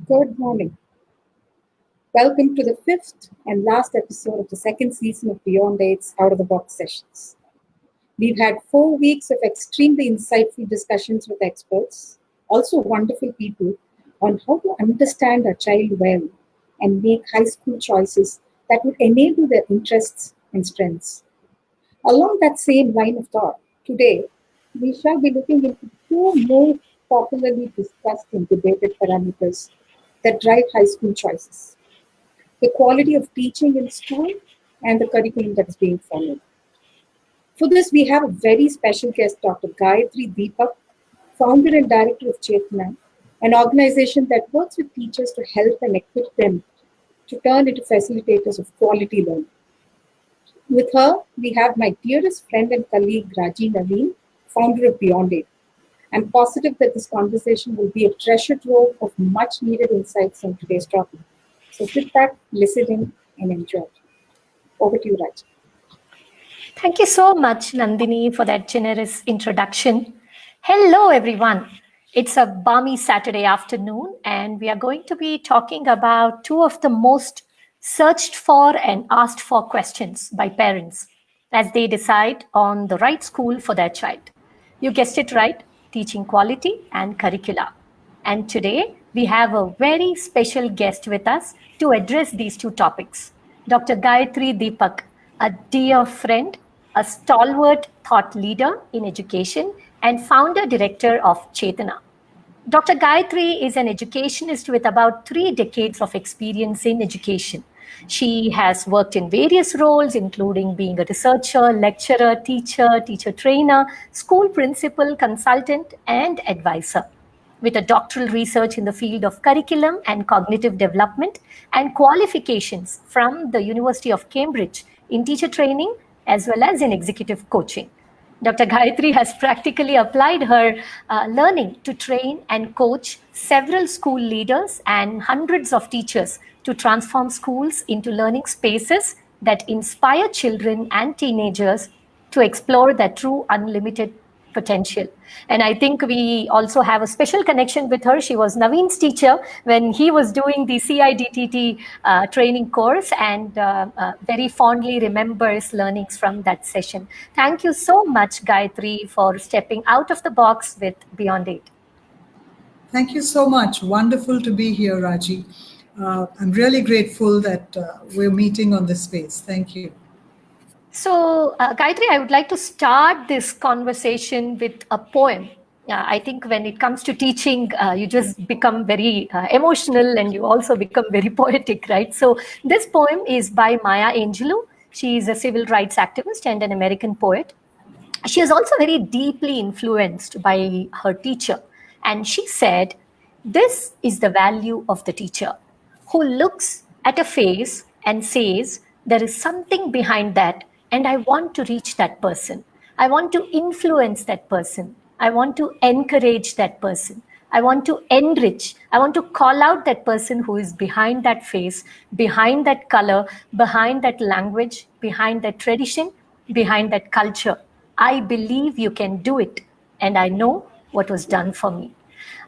Good morning. Welcome to the fifth and last episode of the second season of Beyond Eight's Out of the Box sessions. We've had 4 weeks of extremely insightful discussions with experts, also wonderful people, on how to understand a child well and make high school choices that would enable their interests and strengths. Along that same line of thought, today we shall be looking into two most popularly discussed and debated parameters that drive high school choices: the quality of teaching in school and the curriculum that is being followed. For this, we have a very special guest, Dr. Gayatri Deepak, founder and director of Chetna, an organization that works with teachers to help and equip them to turn into facilitators of quality learning. With her, we have my dearest friend and colleague, Raji Naveen, founder of Beyond It. I'm positive that this conversation will be a treasure trove of much needed insights on today's topic. So sit back, listen in, and enjoy. Over to you, Raj. Thank you so much, Nandini, for that generous introduction. Hello, everyone. It's a balmy Saturday afternoon, and we are going to be talking about two of the most searched for and asked for questions by parents as they decide on the right school for their child. You guessed it right, teaching quality and curricula. And today we have a very special guest with us to address these two topics. Dr. Gayatri Deepak, a dear friend, a stalwart thought leader in education, and founder director of Chetana. Dr. Gayatri is an educationist with about 3 decades of experience in education. She has worked in various roles, including being a researcher, lecturer, teacher trainer, school principal, consultant, and advisor. With a doctoral research in the field of curriculum and cognitive development and qualifications from the University of Cambridge in teacher training as well as in executive coaching. Dr. Gayatri has practically applied her learning to train and coach several school leaders and hundreds of teachers to transform schools into learning spaces that inspire children and teenagers to explore their true unlimited potential. And I think we also have a special connection with her. She was Naveen's teacher when he was doing the CIDTT training course, and very fondly remembers learnings from that session. Thank you so much, Gayatri, for stepping out of the box with Beyond Eight. Thank you so much. Wonderful to be here, Raji. I'm really grateful that we're meeting on this space. Thank you. So, Gayatri, I would like to start this conversation with a poem. I think when it comes to teaching, you just become very emotional and you also become very poetic, right? So, this poem is by Maya Angelou. She is a civil rights activist and an American poet. She is also very deeply influenced by her teacher. And she said, "This is the value of the teacher, who looks at a face and says, there is something behind that, and I want to reach that person. I want to influence that person. I want to encourage that person. I want to enrich. I want to call out that person who is behind that face, behind that color, behind that language, behind that tradition, behind that culture. I believe you can do it, and I know what was done for me."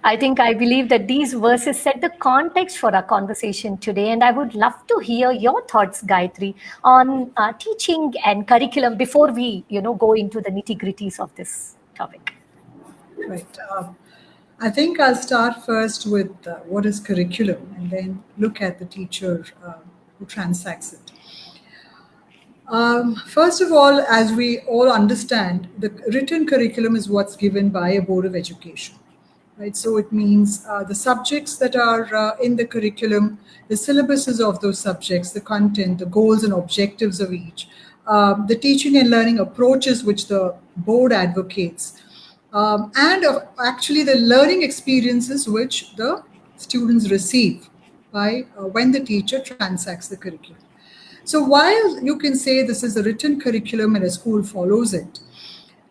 I believe that these verses set the context for our conversation today, and I would love to hear your thoughts, Gayatri, on teaching and curriculum before we, go into the nitty-gritties of this topic. Right. I think I'll start first with what is curriculum and then look at the teacher who transacts it. First of all, as we all understand, the written curriculum is what's given by a board of education. Right, so it means the subjects that are in the curriculum, the syllabuses of those subjects, the content, the goals and objectives of each, the teaching and learning approaches which the board advocates, and actually the learning experiences which the students receive by when the teacher transacts the curriculum. So while you can say this is a written curriculum and a school follows it,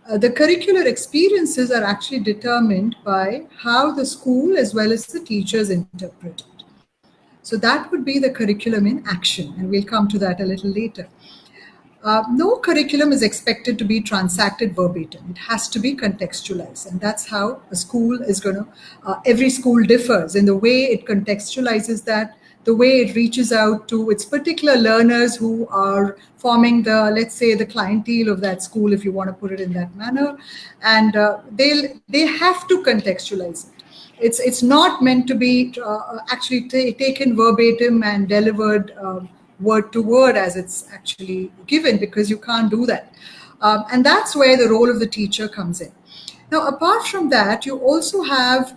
the curricular experiences are actually determined by how the school as well as the teachers interpret it. So that would be the curriculum in action, and we'll come to that a little later. no curriculum is expected to be transacted verbatim. It has to be contextualized. And that's how a school is going to, every school differs in the way it contextualizes that, the way it reaches out to its particular learners who are forming the, let's say, the clientele of that school, if you want to put it in that manner. And they have to contextualize it. It's not meant to be actually taken verbatim and delivered word to word as it's actually given, because you can't do that. And that's where the role of the teacher comes in. Now, apart from that, you also have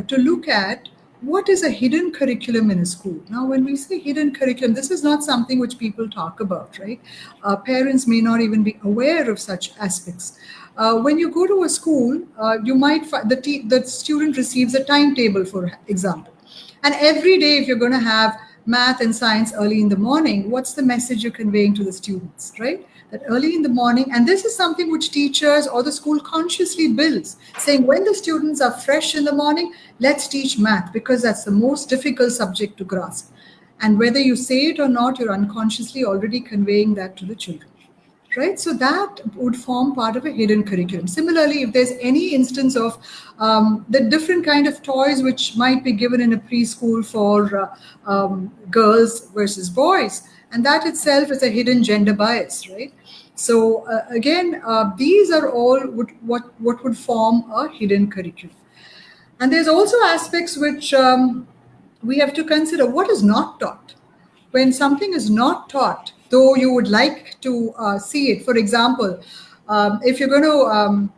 to look at what is a hidden curriculum in a school. Now, when we say hidden curriculum, this is not something which people talk about, right? Parents may not even be aware of such aspects. When you go to a school, you might find the student receives a timetable, for example. And every day, if you're going to have math and science early in the morning, what's the message you're conveying to the students, right? That early in the morning, and this is something which teachers or the school consciously builds, saying when the students are fresh in the morning, let's teach math, because that's the most difficult subject to grasp. And whether you say it or not, you're unconsciously already conveying that to the children. Right, so that would form part of a hidden curriculum. Similarly, if there's any instance of the different kind of toys which might be given in a preschool for girls versus boys, and that itself is a hidden gender bias, right? So again, these are all what would form a hidden curriculum. And there's also aspects which we have to consider. What is not taught? When something is not taught, though you would like to see it. For example, if you're going to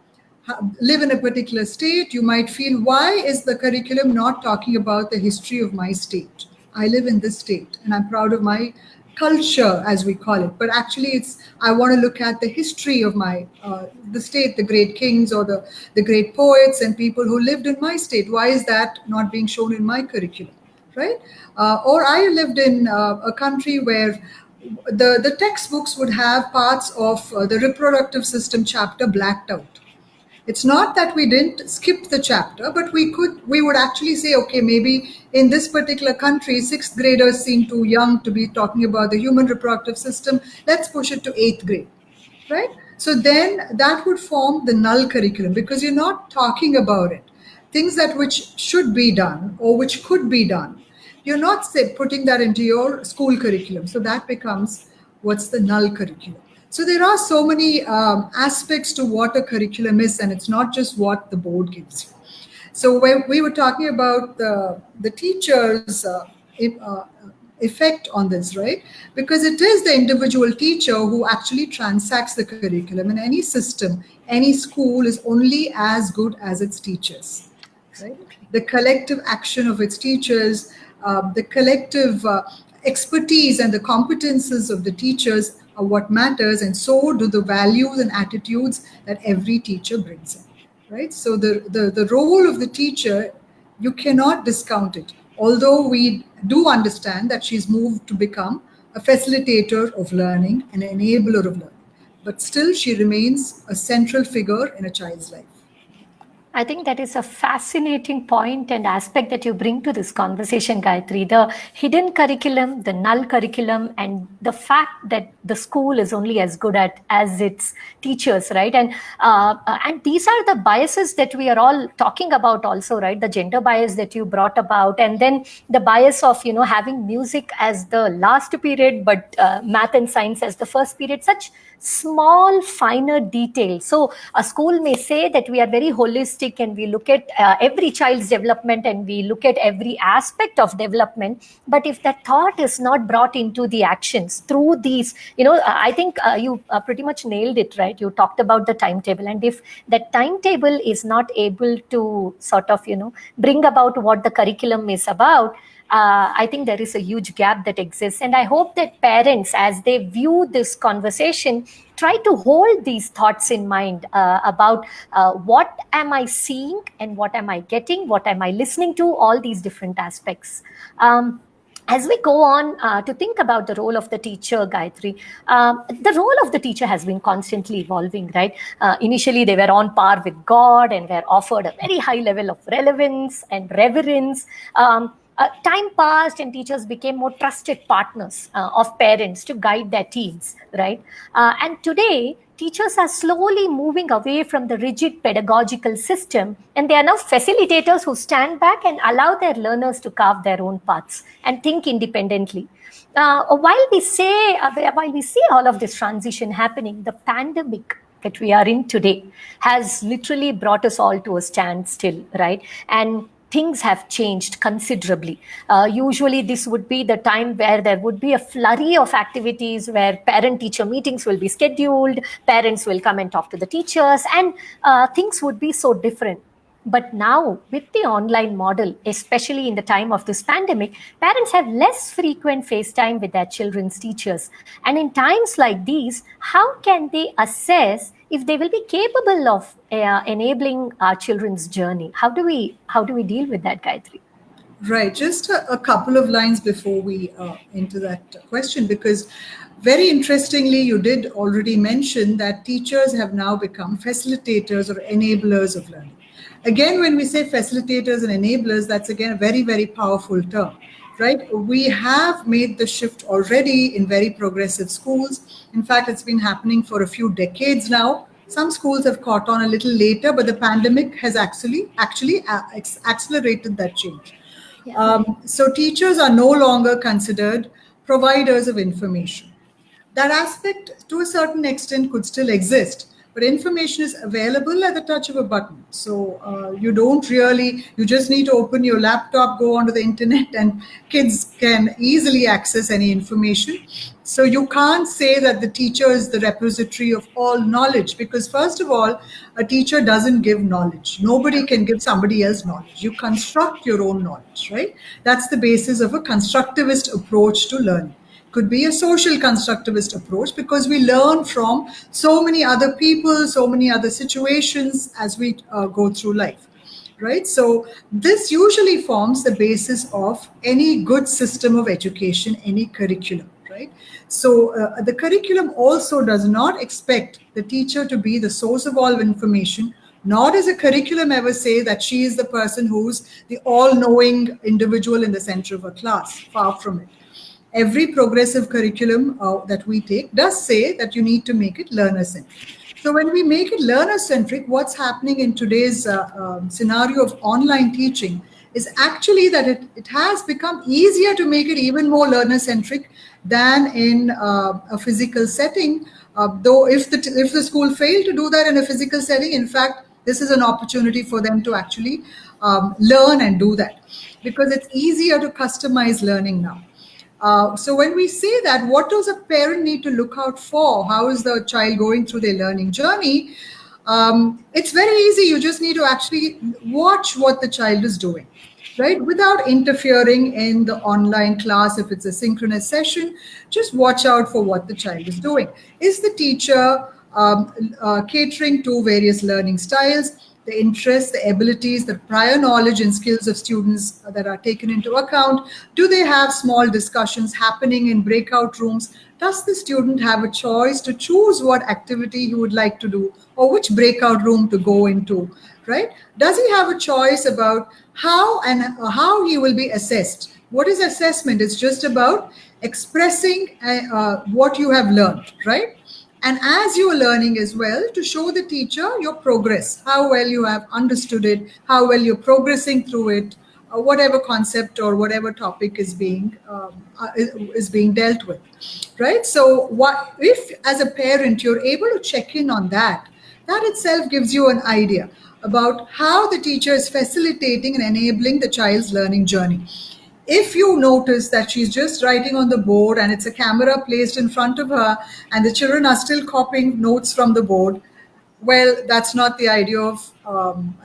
live in a particular state, you might feel, why is the curriculum not talking about the history of my state? I live in this state and I'm proud of my culture, as we call it. But actually, I want to look at the history of my the state, the great kings or the great poets and people who lived in my state. Why is that not being shown in my curriculum? Right? Or I lived in a country where the textbooks would have parts of the reproductive system chapter blacked out. It's not that we didn't skip the chapter, but we would actually say, okay, maybe in this particular country, sixth graders seem too young to be talking about the human reproductive system. Let's push it to eighth grade, right? So then that would form the null curriculum, because you're not talking about it. Things that which should be done or which could be done, you're not putting that into your school curriculum. So that becomes what's the null curriculum. So there are so many aspects to what a curriculum is, and it's not just what the board gives you. So when we were talking about the teacher's effect on this, right? Because it is the individual teacher who actually transacts the curriculum. In any system, any school is only as good as its teachers, right? The collective action of its teachers, the collective expertise and the competences of the teachers are what matters, and so do the values and attitudes that every teacher brings in, right? So the role of the teacher, you cannot discount it, although we do understand that she's moved to become a facilitator of learning, an enabler of learning, but still she remains a central figure in a child's life. I think that is a fascinating point and aspect that you bring to this conversation, Gayatri. The hidden curriculum, the null curriculum, and the fact that the school is only as good as its teachers, right? And these are the biases that we are all talking about also, right? The gender bias that you brought about, and then the bias of, having music as the last period, but math and science as the first period. Such small, finer details. So a school may say that we are very holistic and we look at every child's development and we look at every aspect of development. But if that thought is not brought into the actions through these, I think you pretty much nailed it, right? You talked about the timetable. And if that timetable is not able to sort of, bring about what the curriculum is about, I think there is a huge gap that exists. And I hope that parents, as they view this conversation, try to hold these thoughts in mind about what am I seeing and what am I getting, what am I listening to, all these different aspects. As we go on to think about the role of the teacher, Gayatri, the role of the teacher has been constantly evolving, right? Initially, they were on par with God and were offered a very high level of relevance and reverence. Time passed and teachers became more trusted partners of parents to guide their teens, right? And today, teachers are slowly moving away from the rigid pedagogical system, and they are now facilitators who stand back and allow their learners to carve their own paths and think independently. While we see all of this transition happening, the pandemic that we are in today has literally brought us all to a standstill, right? And things have changed considerably. Usually, this would be the time where there would be a flurry of activities where parent teacher meetings will be scheduled, parents will come and talk to the teachers, and things would be so different. But now, with the online model, especially in the time of this pandemic, parents have less frequent FaceTime with their children's teachers. And in times like these, how can they assess if they will be capable of enabling our children's journey? How do we deal with that, Gayatri? Right. Just a couple of lines before we enter that question, because very interestingly, you did already mention that teachers have now become facilitators or enablers of learning. Again, when we say facilitators and enablers, that's again a very, very powerful term, right? We have made the shift already in very progressive schools. In fact, it's been happening for a few decades now. Some schools have caught on a little later, but the pandemic has actually accelerated that change. Yeah. So teachers are no longer considered providers of information. That aspect, to a certain extent, could still exist, but information is available at the touch of a button. So you just need to open your laptop, go onto the internet, and kids can easily access any information. So you can't say that the teacher is the repository of all knowledge, because first of all, a teacher doesn't give knowledge. Nobody can give somebody else knowledge. You construct your own knowledge, right? That's the basis of a constructivist approach to learning. Could be a social constructivist approach, because we learn from so many other people, so many other situations as we go through life, right? So this usually forms the basis of any good system of education, any curriculum, right? So the curriculum also does not expect the teacher to be the source of all information, nor does a curriculum ever say that she is the person who's the all-knowing individual in the center of a class. Far from it. Every progressive curriculum that we take does say that you need to make it learner-centric. So when we make it learner-centric, what's happening in today's scenario of online teaching is actually that it has become easier to make it even more learner-centric than in a physical setting. Though if the school failed to do that in a physical setting, in fact, this is an opportunity for them to actually learn and do that, because it's easier to customize learning now. So when we say that, what does a parent need to look out for? How is the child going through their learning journey? It's very easy. You just need to actually watch what the child is doing, right? Without interfering in the online class. If it's a synchronous session, just watch out for what the child is doing. Is the teacher catering to various learning styles, the interests, the abilities, the prior knowledge and skills of students that are taken into account? Do they have small discussions happening in breakout rooms? Does the student have a choice to choose what activity he would like to do or which breakout room to go into, right? Does he have a choice about how he will be assessed? What is assessment? It's just about expressing what you have learned, right? And as you are learning as well, to show the teacher your progress, how well you have understood it, how well you're progressing through it, whatever concept or whatever topic is being dealt with, right? So what if as a parent you're able to check in on that, that itself gives you an idea about how the teacher is facilitating and enabling the child's learning journey. If you notice that she's just writing on the board and it's a camera placed in front of her and the children are still copying notes from the board, well, that's not the idea of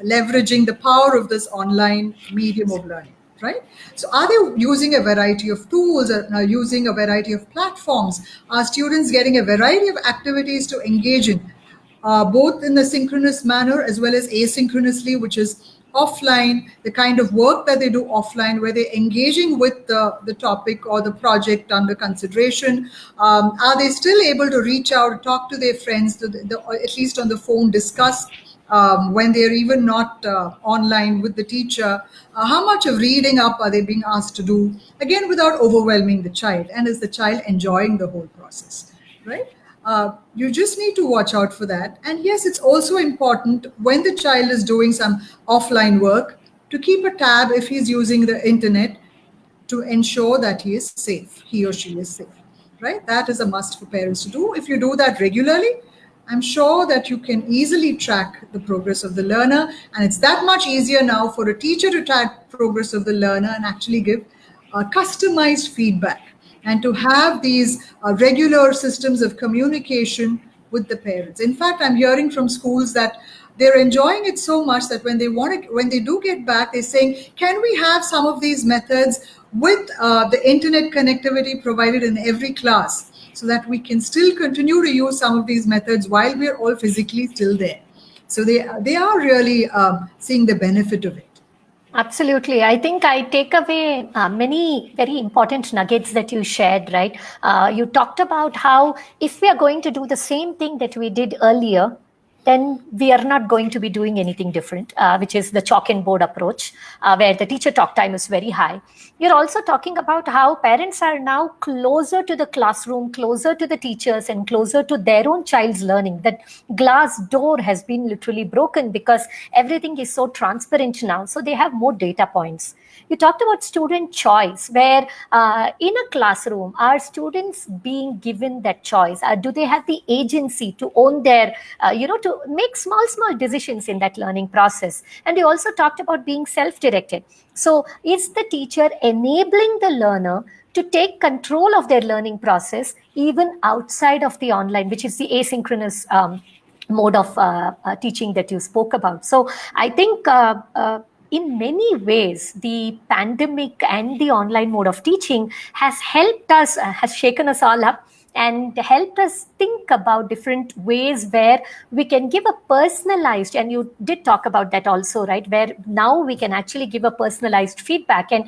leveraging the power of this online medium of learning, right? So are they using a variety of tools, or using a variety of platforms? Are students getting a variety of activities to engage in, both in the synchronous manner as well as asynchronously, which is offline, the kind of work that they do offline, where they're engaging with the topic or the project under consideration? Are they still able to reach out, talk to their friends, or at least on the phone, discuss when they're even not online with the teacher, how much of reading up are they being asked to do, again without overwhelming the child, and is the child enjoying the whole process, right? You just need to watch out for that. And yes, it's also important when the child is doing some offline work to keep a tab if he's using the internet, to ensure that he is safe, he or she is safe, right? That is a must for parents to do. If you do that regularly, I'm sure that you can easily track the progress of the learner. And it's that much easier now for a teacher to track progress of the learner and actually give customized feedback, and to have these regular systems of communication with the parents. In fact, I'm hearing from schools that they're enjoying it so much that when they do get back, they're saying, can we have some of these methods with the internet connectivity provided in every class, so that we can still continue to use some of these methods while we're all physically still there. So they are really seeing the benefit of it. Absolutely. I think I take away many very important nuggets that you shared, right? You talked about how if we are going to do the same thing that we did earlier, then we are not going to be doing anything different, which is the chalk and board approach, where the teacher talk time is very high. You're also talking about how parents are now closer to the classroom, closer to the teachers, and closer to their own child's learning. That glass door has been literally broken because everything is so transparent now. So they have more data points. You talked about student choice, where in a classroom, are students being given that choice? Do they have the agency to own their, to make small decisions in that learning process? And you also talked about being self-directed. So is the teacher enabling the learner to take control of their learning process even outside of the online, which is the asynchronous mode of teaching that you spoke about? So I think in many ways, the pandemic and the online mode of teaching has helped us, has shaken us all up and helped us think about different ways where we can give a personalized, and you did talk about that also, right, where now we can actually give a personalized feedback. And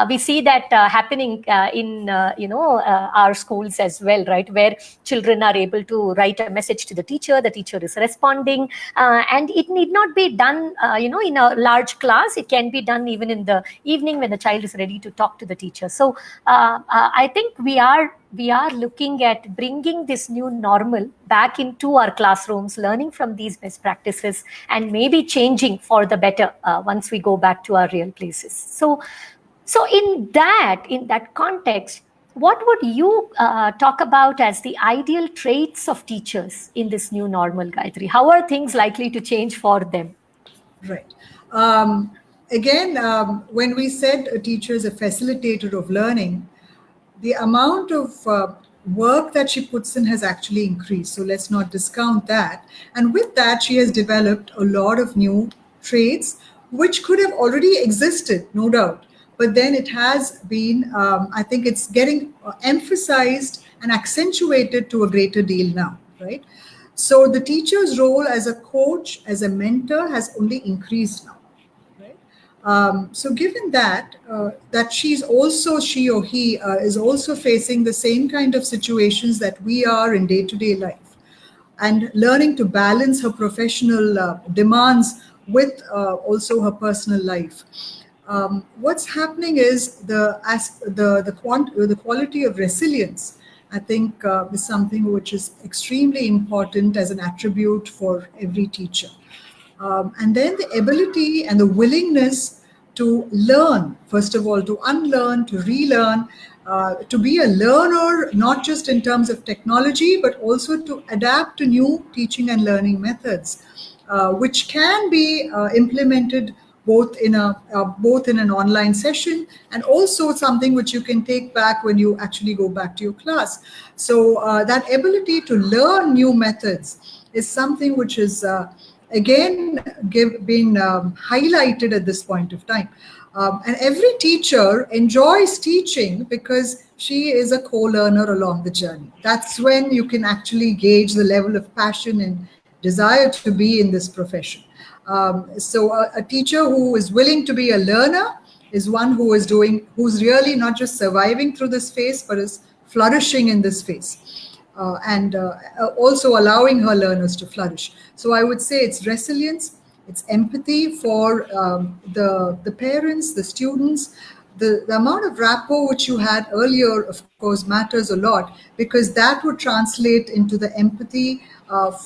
we see that happening in our schools as well, right, where children are able to write a message to the teacher is responding, and it need not be done in a large class. It can be done even in the evening when the child is ready to talk to the teacher. So I think we are looking at bringing this new normal back into our classrooms, learning from these best practices, and maybe changing for the better once we go back to our real places. So in that context, what would you talk about as the ideal traits of teachers in this new normal, Gayatri? How are things likely to change for them? Right. Again, when we said a teacher is a facilitator of learning, the amount of work that she puts in has actually increased. So let's not discount that. And with that, she has developed a lot of new traits, which could have already existed, no doubt. But then it has been, I think it's getting emphasized and accentuated to a greater deal now, right? So the teacher's role as a coach, as a mentor, has only increased now. So given that, that she or he is also facing the same kind of situations that we are in day-to-day life, and learning to balance her professional demands with also her personal life. What's happening is the quality of resilience, I think, is something which is extremely important as an attribute for every teacher. And then the ability and the willingness to learn, first of all, to unlearn, to relearn, to be a learner, not just in terms of technology, but also to adapt to new teaching and learning methods, which can be implemented both in an online session, and also something which you can take back when you actually go back to your class. So that ability to learn new methods is something which is again being highlighted at this point of time. And every teacher enjoys teaching because she is a co-learner along the journey. That's when you can actually gauge the level of passion and desire to be in this profession. So a teacher who is willing to be a learner is one who's really not just surviving through this phase, but is flourishing in this phase. and also allowing her learners to flourish. So I would say it's resilience, it's empathy for the parents, the students. The amount of rapport which you had earlier, of course, matters a lot, because that would translate into the empathy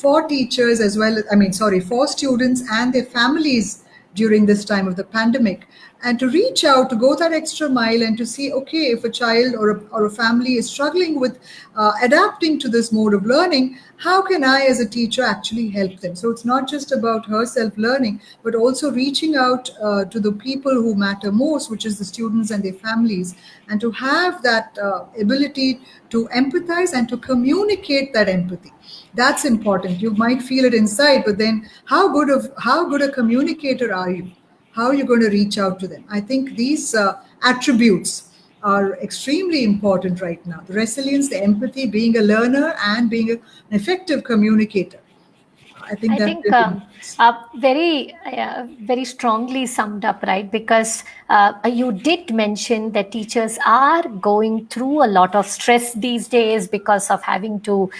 for teachers as well. I mean, sorry, for students and their families during this time of the pandemic, and to reach out, to go that extra mile, and to see, okay, if a child or a family is struggling with adapting to this mode of learning, how can I as a teacher actually help them? So it's not just about her self learning, but also reaching out to the people who matter most, which is the students and their families, and to have that ability to empathize and to communicate that empathy. That's important. You might feel it inside, but then how good a communicator are you? How are you going to reach out to them? I think these attributes are extremely important right now. The resilience, the empathy, being a learner, and being an effective communicator. I think I that think really matters. very strongly summed up, right? Because you did mention that teachers are going through a lot of stress these days because of having to,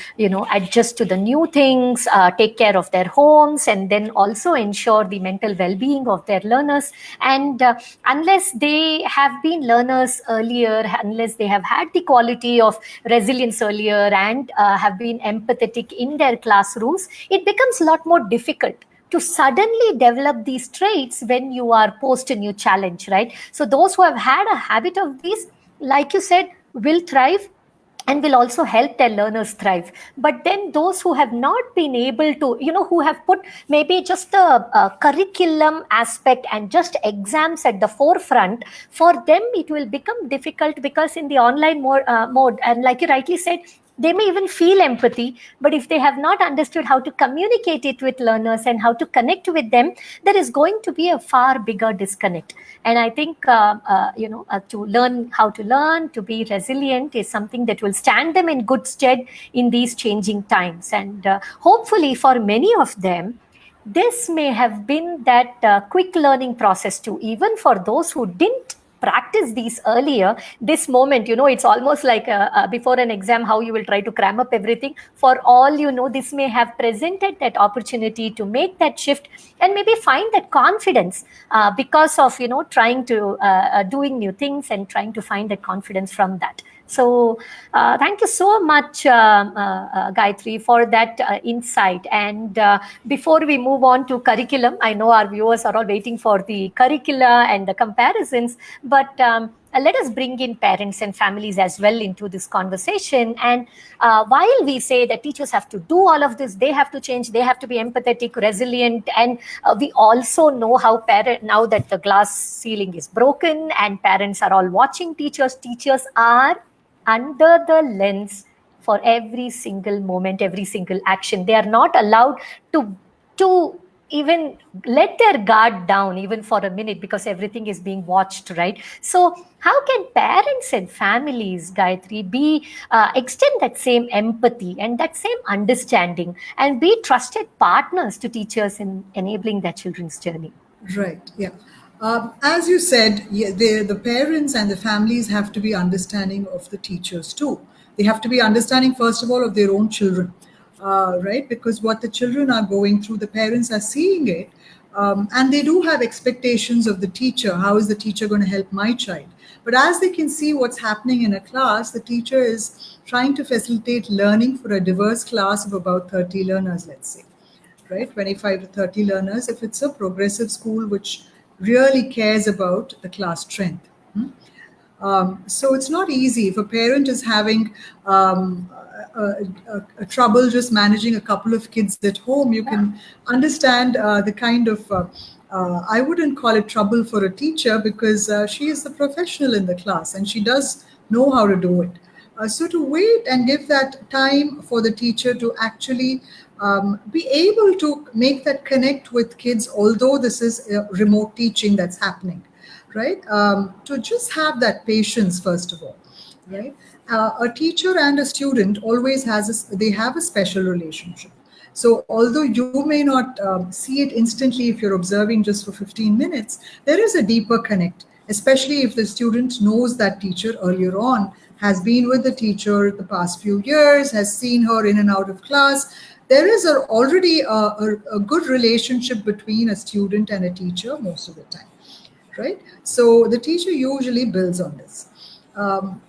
adjust to the new things, take care of their homes, and then also ensure the mental well-being of their learners. And unless they have been learners earlier, unless they have had the quality of resilience earlier and have been empathetic in their classrooms, it becomes a lot more difficult to suddenly develop these traits when you are posed a new challenge, right? So those who have had a habit of these, like you said, will thrive and will also help their learners thrive. But then those who have not been able to, who have put maybe just the curriculum aspect and just exams at the forefront, for them it will become difficult, because in the online mode, and like you rightly said, they may even feel empathy, but if they have not understood how to communicate it with learners and how to connect with them, there is going to be a far bigger disconnect. And I think to learn how to learn, to be resilient, is something that will stand them in good stead in these changing times. And hopefully for many of them, this may have been that quick learning process too, even for those who didn't practice these earlier. This moment, it's almost like before an exam, how you will try to cram up everything. For all you know, this may have presented that opportunity to make that shift and maybe find that confidence because of trying to doing new things and trying to find that confidence from that. So thank you so much, Gayatri, for that insight. And before we move on to curriculum, I know our viewers are all waiting for the curricula and the comparisons, but let us bring in parents and families as well into this conversation. And while we say that teachers have to do all of this, they have to change, they have to be empathetic, resilient, and we also know how now that the glass ceiling is broken and parents are all watching teachers are under the lens for every single moment, every single action. They are not allowed to even let their guard down even for a minute, because everything is being watched, right? So how can parents and families, Gayatri, be extend that same empathy and that same understanding and be trusted partners to teachers in enabling their children's journey? Right. Yeah. As you said, yeah, the parents and the families have to be understanding of the teachers too. They have to be understanding, first of all, of their own children, right? Because what the children are going through, the parents are seeing it, and they do have expectations of the teacher. How is the teacher going to help my child? But as they can see what's happening in a class, the teacher is trying to facilitate learning for a diverse class of about 30 learners, let's say, right? 25 to 30 learners, if it's a progressive school which really cares about the class strength. So it's not easy. If a parent is having a trouble just managing a couple of kids at home, you can understand the kind of, I wouldn't call it trouble for a teacher, because she is the professional in the class and she does know how to do it. So to wait and give that time for the teacher to actually be able to make that connect with kids, although this is remote teaching that's happening, right? To just have that patience, first of all, right? A teacher and a student always they have a special relationship. So although you may not see it instantly if you're observing just for 15 minutes, there is a deeper connect. especially if the student knows that teacher earlier on, has been with the teacher the past few years, has seen her in and out of class. There is already a good relationship between a student and a teacher most of the time, right? So the teacher usually builds on this. One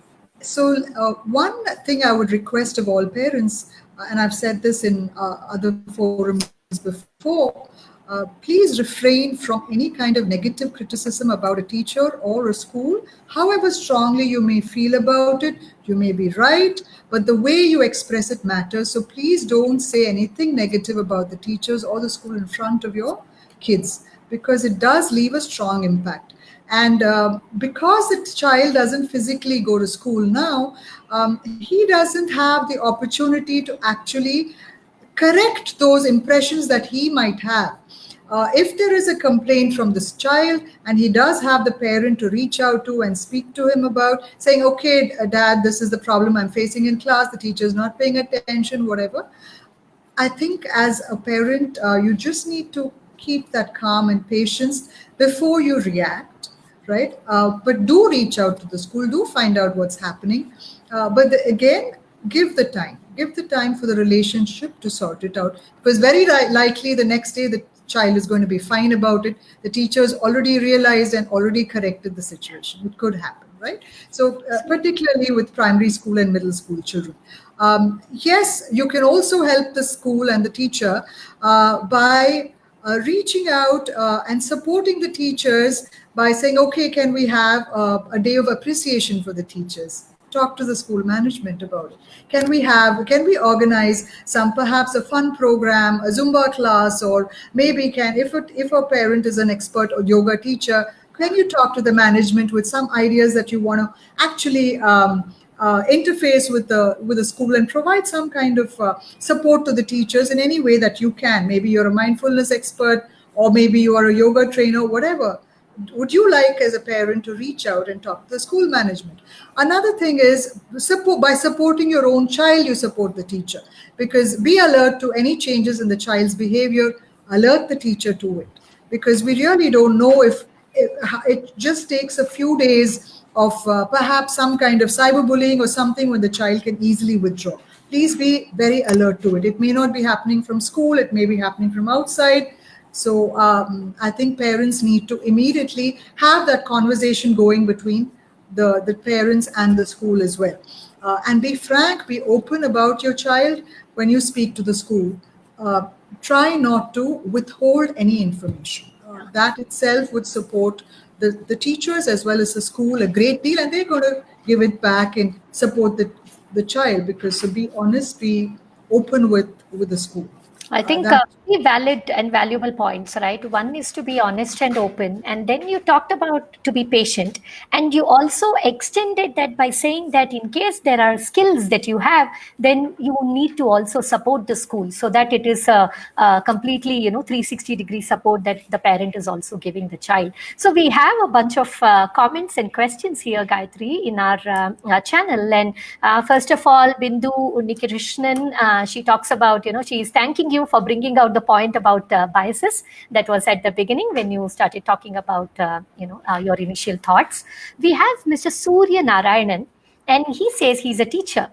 thing I would request of all parents, and I've said this in other forums before, please refrain from any kind of negative criticism about a teacher or a school. However strongly you may feel about it, you may be right, but the way you express it matters. So please don't say anything negative about the teachers or the school in front of your kids, because it does leave a strong impact. And because the child doesn't physically go to school now, he doesn't have the opportunity to actually correct those impressions that he might have. If there is a complaint from this child and he does have the parent to reach out to and speak to him about, saying, okay, dad, this is the problem I'm facing in class, the teacher is not paying attention, whatever. I think as a parent, you just need to keep that calm and patience before you react, right? But do reach out to the school, do find out what's happening. Again, give the time for the relationship to sort it out. Because very likely the next day the child is going to be fine about it. The teachers already realized and already corrected the situation. It could happen, right? So particularly with primary school and middle school children. Yes, you can also help the school and the teacher by reaching out and supporting the teachers by saying, okay, can we have a day of appreciation for the teachers? Talk to the school management about it. Can we organize some, perhaps a fun program, a Zumba class, or maybe if a parent is an expert or yoga teacher, can you talk to the management with some ideas that you want to actually interface with the school and provide some kind of support to the teachers in any way that you can. Maybe you're a mindfulness expert, or maybe you are a yoga trainer, whatever. Would you like as a parent to reach out and talk to the school management? Another thing is, by supporting your own child, you support the teacher, because be alert to any changes in the child's behavior, alert the teacher to it, because we really don't know if it just takes a few days of perhaps some kind of cyberbullying or something when the child can easily withdraw. Please be very alert to it. It may not be happening from school, it may be happening from outside. So I think parents need to immediately have that conversation going between the parents and the school as well. And be frank, be open about your child when you speak to the school. Try not to withhold any information. That itself would support the teachers as well as the school a great deal, and they're going to give it back and support the child, because so be honest, be open with the school. I think very valid and valuable points, right? One is to be honest and open. And then you talked about to be patient. And you also extended that by saying that in case there are skills that you have, then you need to also support the school so that it is a completely, 360-degree support that the parent is also giving the child. So we have a bunch of comments and questions here, Gayatri, in our channel. And first of all, Bindu Unikrishnan, she talks about, she is thanking you for bringing out the point about biases that was at the beginning when you started talking about your initial thoughts. We have Mr. Surya Narayanan, and he says he's a teacher.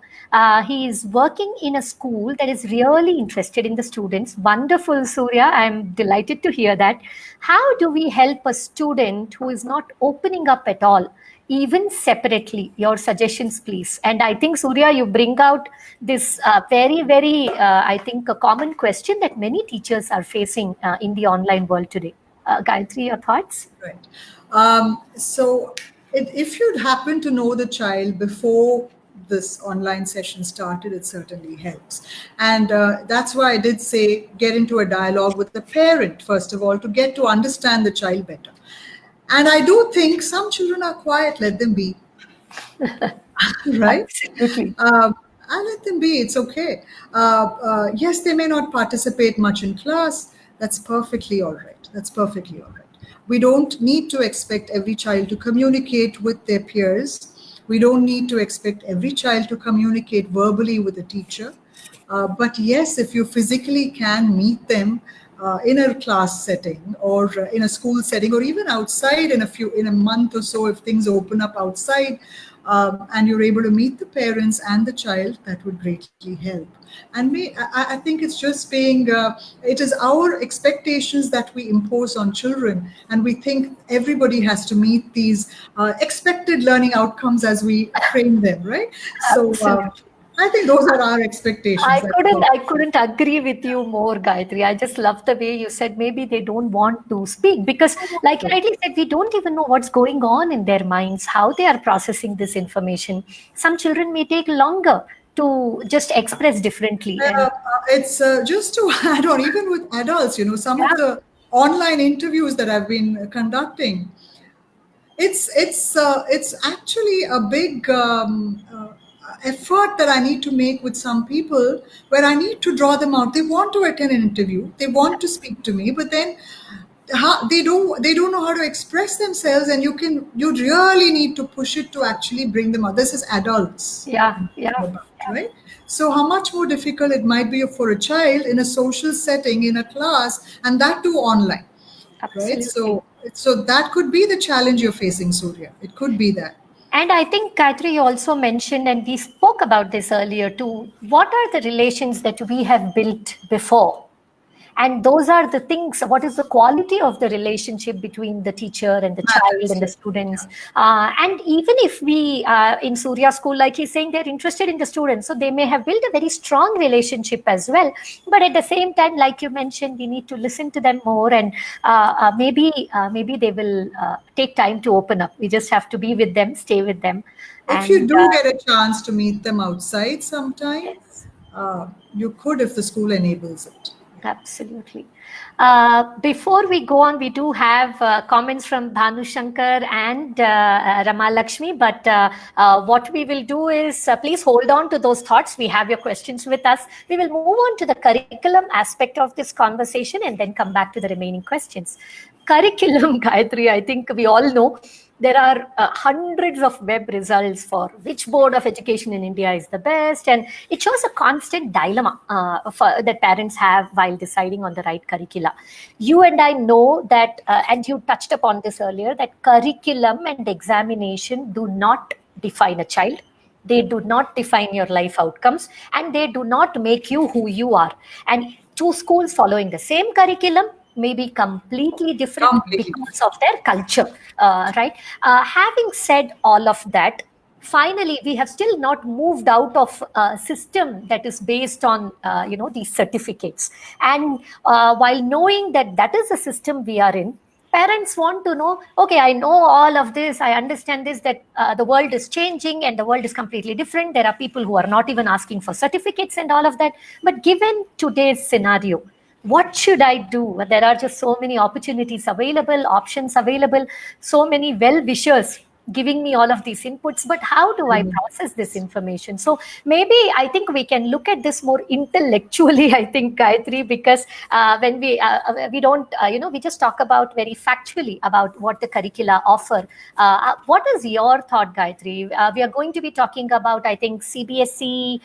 He is working in a school that is really interested in the students. Wonderful, Surya. I'm delighted to hear that. How do we help a student who is not opening up at all, even separately? Your suggestions, please. And I think, Surya, you bring out this very, very, I think, a common question that many teachers are facing in the online world today. Gayatri, your thoughts? Right. If you'd happen to know the child before this online session started, it certainly helps. And that's why I did say get into a dialogue with the parent, first of all, to get to understand the child better. And I do think some children are quiet, let them be. Right? Absolutely. I let them be, it's okay. Yes, they may not participate much in class. That's perfectly all right. That's perfectly all right. We don't need to expect every child to communicate with their peers. We don't need to expect every child to communicate verbally with a teacher. But yes, if you physically can meet them, in a class setting or in a school setting or even outside in a month or so, if things open up outside, and you're able to meet the parents and the child, that would greatly help. And I think it's just being, it is our expectations that we impose on children, and we think everybody has to meet these expected learning outcomes as we frame them, right? So Absolutely. I think those are our expectations. That's all. I couldn't agree with you more, Gayatri. I just love the way you said maybe they don't want to speak because, like you rightly said, we don't even know what's going on in their minds, how they are processing this information. Some children may take longer to just express differently. And It's just to add on, even with adults, some of yeah, the online interviews that I've been conducting, it's actually a big effort that I need to make with some people, where I need to draw them out. They want to attend an interview, they want to speak to me, but then they don't know how to express themselves, and you really need to push it to actually bring them out. This is adults yeah, I'm yeah, talking about, right? So how much more difficult it might be for a child in a social setting, in a class, and that too online, right? absolutely. So that could be the challenge you're facing, Surya. It could be that. And I think Gayatri you also mentioned, and we spoke about this earlier too. What are the relations that we have built before? And those are the things. What is the quality of the relationship between the teacher and the child Matters, and the yeah. students? And even if we in Surya school, like he's saying, they're interested in the students, so they may have built a very strong relationship as well. But at the same time, like you mentioned, we need to listen to them more, and maybe they will take time to open up. We just have to be with them, stay with them, If you and do get a chance to meet them outside sometime, yes. you could, if the school enables it. Absolutely. Before we go on, we do have comments from Bhanu Shankar and Rama Lakshmi. But what we will do is please hold on to those thoughts. We have your questions with us. We will move on to the curriculum aspect of this conversation and then come back to the remaining questions. Curriculum, Gayatri, I think we all know there are hundreds of web results for which board of education in India is the best, and it shows a constant dilemma that parents have while deciding on the right curricula. You and I know that, and you touched upon this earlier, that curriculum and examination do not define a child. They do not define your life outcomes, and they do not make you who you are. And two schools following the same curriculum may be completely different Completely because different. of their culture, right? Having said all of that, finally we have still not moved out of a system that is based on these certificates. And while knowing that that is the system we are in, parents want to know, okay, I know all of this, I understand this, that the world is changing and the world is completely different. There are people who are not even asking for certificates and all of that. But given today's scenario, what should I do? There are just so many opportunities available, options available, so many well wishers giving me all of these inputs, but how do I process this information? So maybe I think we can look at this more intellectually, I think, Gayatri, because when we don't we just talk about very factually about what the curricula offer. What is your thought, Gayatri? We are going to be talking about, I think, CBSE,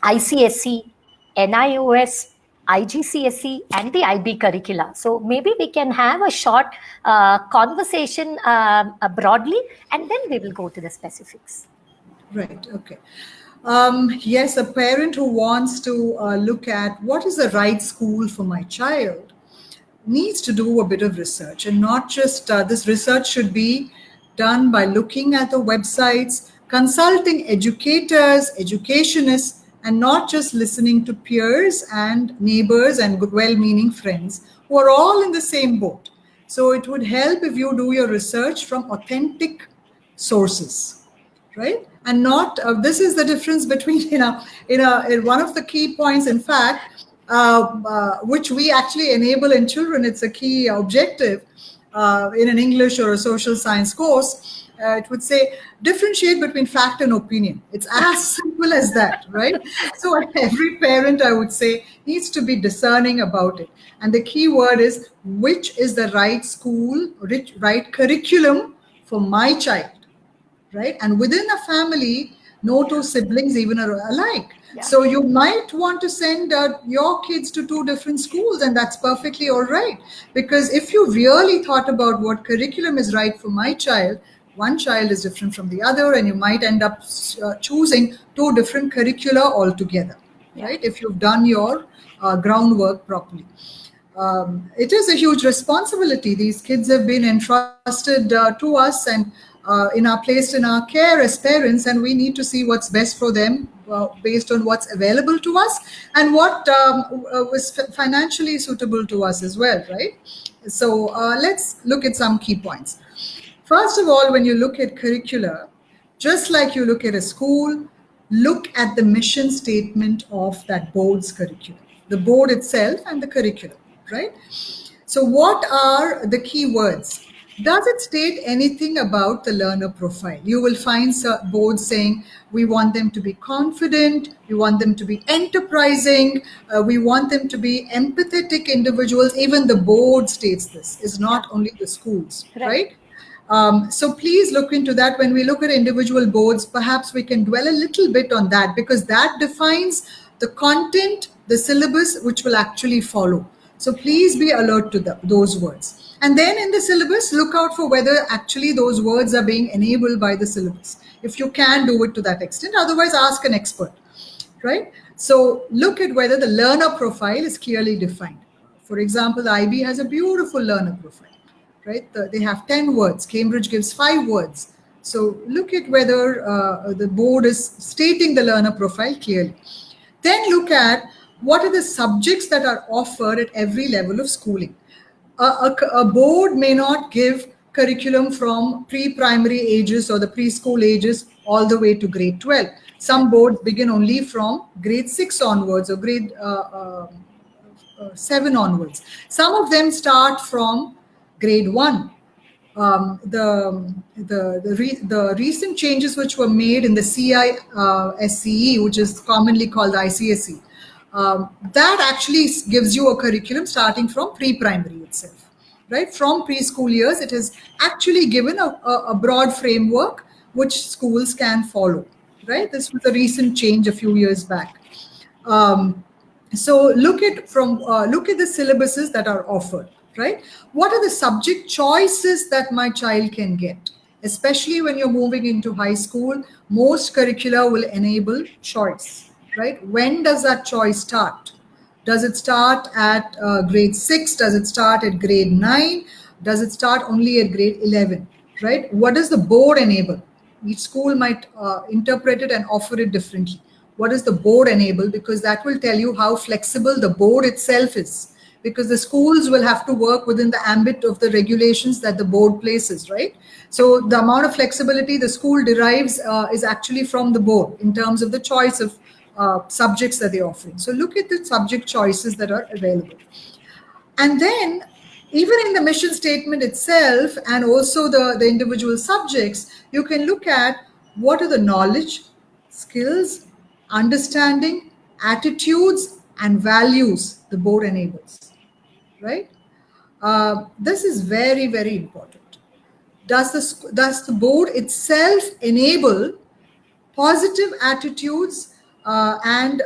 ICSE, NIOS, IGCSE, and the IB curricula. So maybe we can have a short conversation broadly, and then we will go to the specifics. Right. Okay. Yes, a parent who wants to look at what is the right school for my child needs to do a bit of research, and not just this research should be done by looking at the websites, consulting educators, educationists, and not just listening to peers and neighbors and well-meaning friends who are all in the same boat. So it would help if you do your research from authentic sources, right? And not this is the difference between in one of the key points, in fact, which we actually enable in children. It's a key objective in an English or a social science course. It would say differentiate between fact and opinion. It's as simple as that, right? So every parent, I would say, needs to be discerning about it. And the key word is, which is the right school, right curriculum for my child, right? And within a family, No two siblings even are alike. Yeah. So you might want to send your kids to two different schools, and that's perfectly all right. Because if you really thought about what curriculum is right for my child, one child is different from the other, and you might end up choosing two different curricula altogether, Yeah. right? If you've done your groundwork properly. It is a huge responsibility. These kids have been entrusted to us, and placed in our care as parents, and we need to see what's best for them based on what's available to us and what was financially suitable to us as well, right? So let's look at some key points. First of all, when you look at curricula, just like you look at a school, look at the mission statement of that board's curriculum, the board itself and the curriculum, right? So, what are the key words? Does it state anything about the learner profile? You will find boards saying we want them to be confident, we want them to be enterprising, we want them to be empathetic individuals. Even the board states this, is not only the schools, right? So please look into that. When we look at individual boards, perhaps we can dwell a little bit on that, because that defines the content, the syllabus which will actually follow. So please be alert to those words. And then in the syllabus, look out for whether actually those words are being enabled by the syllabus. If you can do it to that extent, otherwise ask an expert, right? So look at whether the learner profile is clearly defined. For example, the IB has a beautiful learner profile, right? They have 10 words. Cambridge gives 5 words. So look at whether the board is stating the learner profile clearly. Then look at what are the subjects that are offered at every level of schooling. A board may not give curriculum from pre-primary ages or the preschool ages all the way to grade 12. Some boards begin only from grade 6 onwards or grade 7 onwards. Some of them start from grade 1. The recent changes which were made in the CISCE, which is commonly called the ICSE, that actually gives you a curriculum starting from pre-primary itself, right? From preschool years, it is actually given a broad framework which schools can follow, right? This was a recent change a few years back. So look at the syllabuses that are offered, right? What are the subject choices that my child can get? Especially when you're moving into high school, most curricula will enable choice, right? When does that choice start? Does it start at grade 6? Does it start at grade 9? Does it start only at grade 11, right? What does the board enable? Each school might interpret it and offer it differently. What does the board enable? Because that will tell you how flexible the board itself is. Because the schools will have to work within the ambit of the regulations that the board places, right? So the amount of flexibility the school derives is actually from the board in terms of the choice of subjects that they're offering. So look at the subject choices that are available. And then even in the mission statement itself and also the individual subjects, you can look at what are the knowledge, skills, understanding, attitudes, and values the board enables, right? This is very, very important. Does the board itself enable positive attitudes and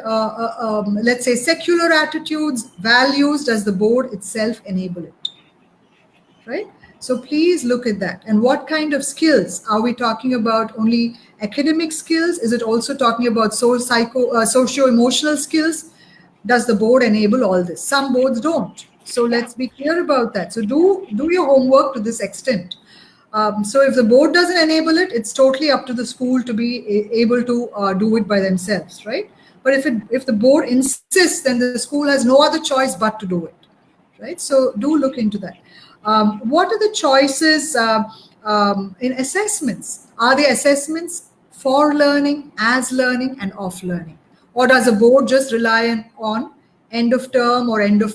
let's say secular attitudes, values? Does the board itself enable it, right? So please look at that. And what kind of skills? Are we talking about only academic skills? Is it also talking about socio-emotional skills? Does the board enable all this? Some boards don't. So let's be clear about that. So do your homework to this extent. So if the board doesn't enable it, it's totally up to the school to be able to do it by themselves, right? But if the board insists, then the school has no other choice but to do it, right? So do look into that. What are the choices in assessments? Are the assessments for learning, as learning, and off learning? Or does a board just rely on end of term or end of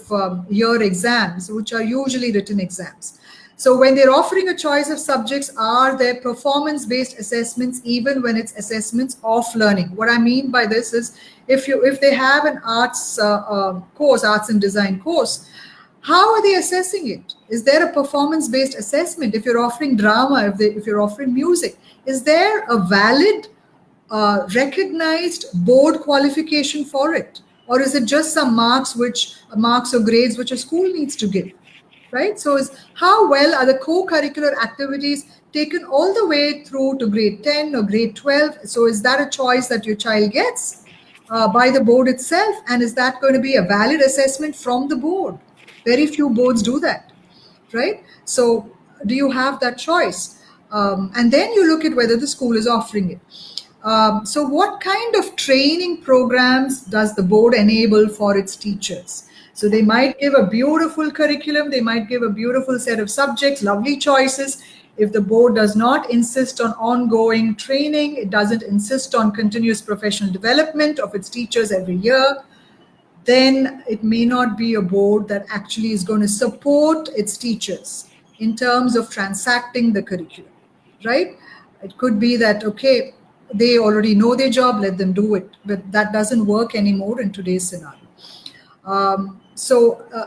year exams, which are usually written exams? So when they're offering a choice of subjects, are there performance-based assessments even when it's assessments of learning? What I mean by this is if they have an arts course, arts and design course, how are they assessing it? Is there a performance-based assessment? If you're offering drama, if you're offering music, is there a valid recognized board qualification for it? Or is it just some marks or grades which a school needs to give? Right? So is how well are the co-curricular activities taken all the way through to grade 10 or grade 12? So is that a choice that your child gets by the board itself? And is that going to be a valid assessment from the board? Very few boards do that, right? So do you have that choice? And then you look at whether the school is offering it. So what kind of training programs does the board enable for its teachers? So they might give a beautiful curriculum, they might give a beautiful set of subjects, lovely choices. If the board does not insist on ongoing training, it doesn't insist on continuous professional development of its teachers every year, then it may not be a board that actually is going to support its teachers in terms of transacting the curriculum, right? It could be that, okay, they already know their job, let them do it. But that doesn't work anymore in today's scenario.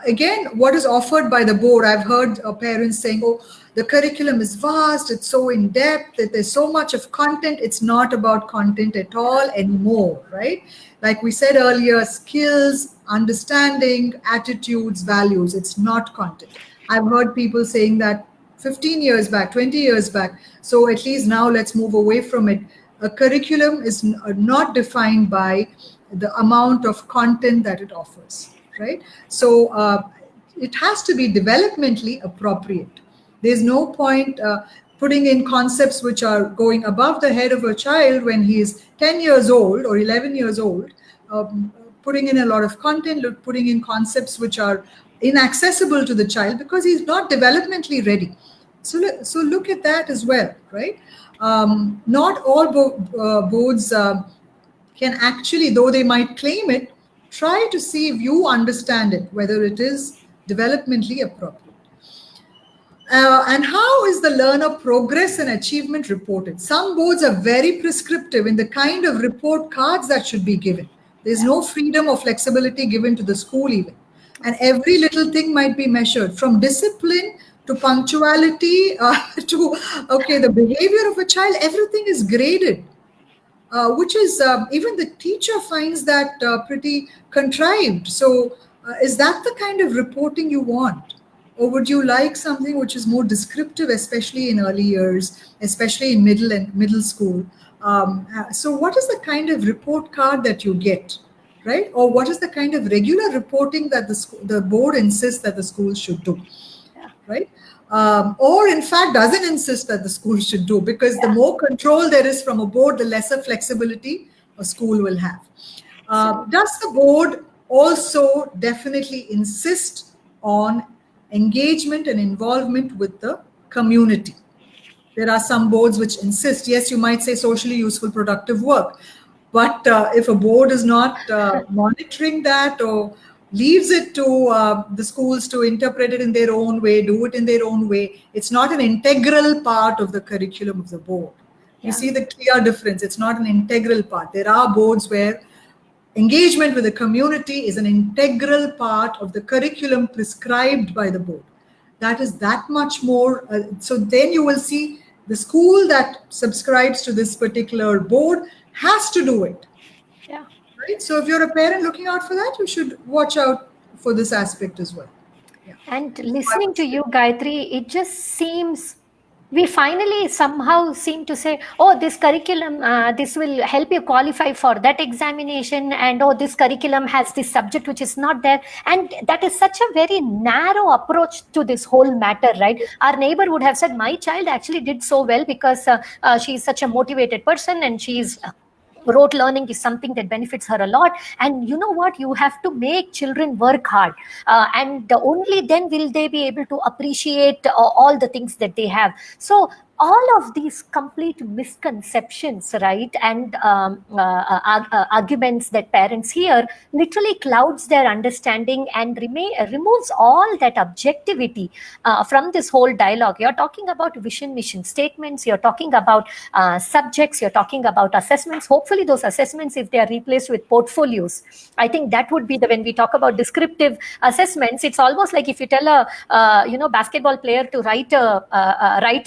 Again, what is offered by the board, I've heard parents saying, oh, the curriculum is vast, it's so in depth, that there's so much of content. It's not about content at all anymore, right? Like we said earlier, skills, understanding, attitudes, values, it's not content. I've heard people saying that 15 years back, 20 years back. So at least now let's move away from it. A curriculum is not defined by the amount of content that it offers, right? So it has to be developmentally appropriate. There's no point putting in concepts which are going above the head of a child when he is 10 years old or 11 years old, putting in a lot of content, putting in concepts which are inaccessible to the child because he's not developmentally ready. So look at that as well, right? Not all boards can actually, though they might claim it, try to see if you understand it, whether it is developmentally appropriate. And how is the learner progress and achievement reported? Some boards are very prescriptive in the kind of report cards that should be given. There's no freedom or flexibility given to the school even. And every little thing might be measured, from discipline to punctuality to, okay, the behavior of a child, everything is graded. Which is, even the teacher finds that pretty contrived. So is that the kind of reporting you want? Or would you like something which is more descriptive, especially in early years, especially in middle school? So what is the kind of report card that you get, right? Or what is the kind of regular reporting that the board insists that the school should do, right? Or in fact doesn't insist that the school should do, because the more control there is from a board, the lesser flexibility a school will have. Does the board also definitely insist on engagement and involvement with the community? There are some boards which insist, yes, you might say socially useful, productive work. But if a board is not monitoring that or leaves it to the schools to interpret it in their own way, do it in their own way, it's not an integral part of the curriculum of the board. You see the clear difference. It's not an integral part. There are boards where engagement with the community is an integral part of the curriculum prescribed by the board. That is that much more. So then you will see the school that subscribes to this particular board has to do it. Yeah. Right? So if you're a parent looking out for that, you should watch out for this aspect as well. Yeah. And listening to you, Gayatri, it just seems we finally somehow seem to say, oh, this curriculum, this will help you qualify for that examination, and oh, this curriculum has this subject which is not there. And that is such a very narrow approach to this whole matter, right? Our neighbor would have said, my child actually did so well because she is such a motivated person and she's rote learning is something that benefits her a lot. And you know what, you have to make children work hard, and only then will they be able to appreciate all the things that they have. So all of these complete misconceptions, right, and arguments that parents hear literally clouds their understanding and removes all that objectivity from this whole dialogue. You're talking about vision mission statements, you're talking about subjects, you're talking about assessments. Hopefully those assessments, if they are replaced with portfolios, I think that would be when we talk about descriptive assessments, it's almost like if you tell a basketball player to write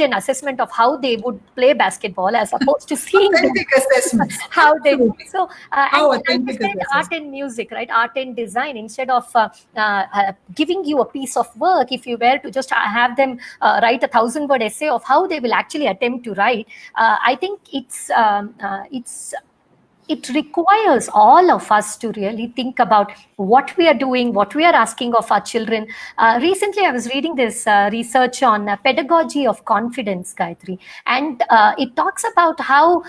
an assessment of how they would play basketball as opposed to seeing them Authentic assessments. how they do. Absolutely. So, How and like you authentic is said, art assessment? and music, right? Art and design. Instead of giving you a piece of work, if you were to just have them write a 1,000-word essay of how they will actually attempt to write, I think it requires all of us to really think about what we are doing, what we are asking of our children. Recently, I was reading this research on pedagogy of confidence, Gayatri, and it talks about how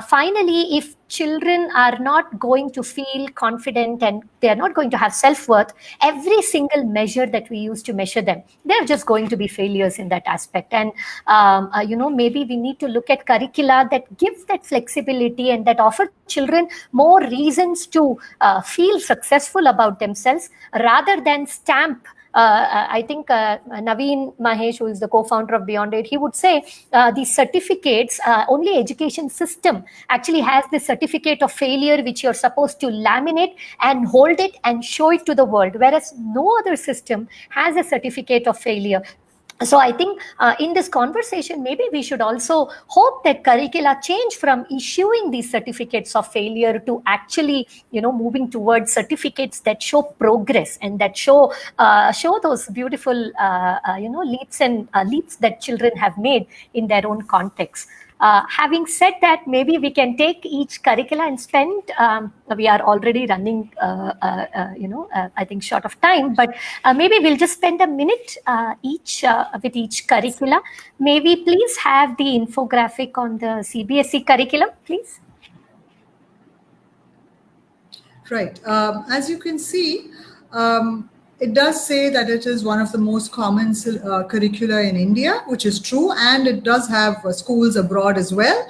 finally, if children are not going to feel confident and they are not going to have self-worth, every single measure that we use to measure them, they're just going to be failures in that aspect. And maybe we need to look at curricula that give that flexibility and that offer children more reasons to feel successful about themselves rather than stamp. I think Naveen Mahesh, who is the co-founder of Beyond Aid, he would say these certificates, only education system actually has the certificate of failure, which you're supposed to laminate and hold it and show it to the world, whereas no other system has a certificate of failure. So I think in this conversation, maybe we should also hope that curricula change from issuing these certificates of failure to actually, moving towards certificates that show progress and that show those beautiful, leaps that children have made in their own context. Having said that, maybe we can take each curricula and spend. We are already running, I think, short of time, but maybe we'll just spend a minute each with each curricula. Maybe please have the infographic on the CBSE curriculum, please. Right. As you can see, it does say that it is one of the most common curricula in India, which is true, and it does have schools abroad as well.